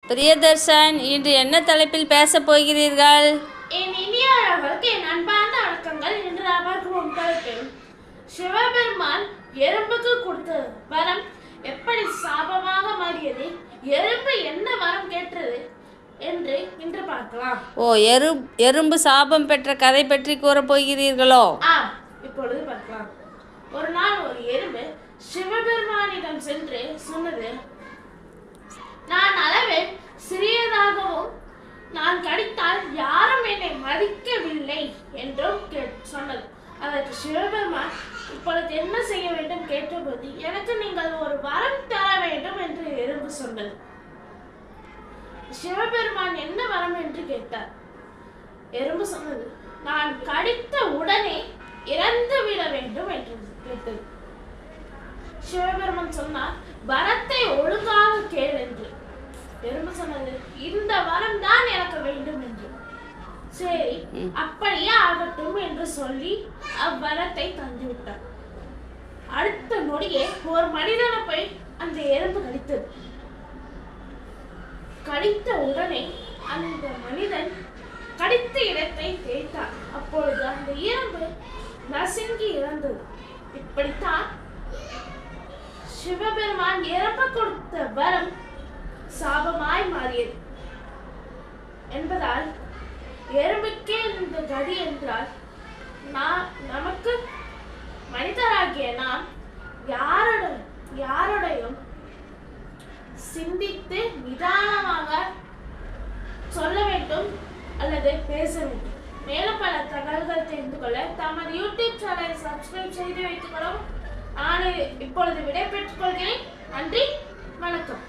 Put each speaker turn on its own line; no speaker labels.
பிரியதர்ஷன், இன்று என்ன தலைப்பில் பேசப் போகிறீர்கள்?
என் இனியவர்களுக்கு என் அன்பார்ந்த வணக்கங்கள். இன்று பார்க்கும் தலைப்பில் சிவபெருமான் எறும்புக்கு கொடுத்த வரம் எப்படி சாபமாக மாறியது, எறும்பு என்ன வரம் கேட்டது என்று இன்று பார்க்கலாம்.
எறும்பு சாபம் பெற்ற கதை பற்றி கூறப் போகிறீர்களோ?
இப்பொழுது பார்க்கலாம். ஒரு நாள் ஒரு எறும்பு சிவபெருமானிடம் சென்று சொன்னது, நான் அளவில் சிறியதாகவும் நான் கடித்தால் யாரும் என்னை மதிக்கவில்லை என்றும் சொன்னது. அதற்கு சிவபெருமான் இப்பொழுது என்ன செய்ய வேண்டும் கேட்டபோது, எனக்கு நீங்கள் ஒரு வரம் தர வேண்டும் என்று எறும்பு சொன்னது. சிவபெருமான் என்ன வரம் என்று கேட்டார். எறும்பு சொன்னது, நான் கடித்த உடனே இறந்து விட வேண்டும் என்று கேட்டது. சிவபெருமான் சொன்னார், வரத்தை ஒழுங்காக கேள் என்று. எறும்பு சொன்னது, இந்த வரம் தான் எனக்கு வேண்டும் என்று. சரி, அப்படியே ஆகட்டும் என்று சொல்லி அவ்வரத்தை தந்து விட்டார். அடுத்த நொடியே ஒரு மனிதனை போய் அந்த எறும்பு கடித்தது. கடித்த உடனே அந்த மனிதன் கடித்த இடத்தை தேய்த்தார். அப்பொழுது அந்த எறும்பு நசுங்கி இறந்தது. இப்படித்தான் சிவபெருமான் எறும்பு கொடுத்த வரம் சாபமாய் மாறியது என்பதால் எறும்புக்கே இந்த கதி என்றால் நமக்கு மனிதராகிய நாம் யாரோடையும் சிந்தித்து நிதானமாக சொல்ல வேண்டும் அல்லது பேச வேண்டும். மேலும் பல தகவல்கள் தெரிந்து கொள்ள தமது யூடியூப் சேனலை சப்ஸ்கிரைப் செய்து வைத்துக் கொள்ளவும். நான் இப்பொழுது விடை பெற்றுக் கொள்கிறேன். நன்றி, வணக்கம்.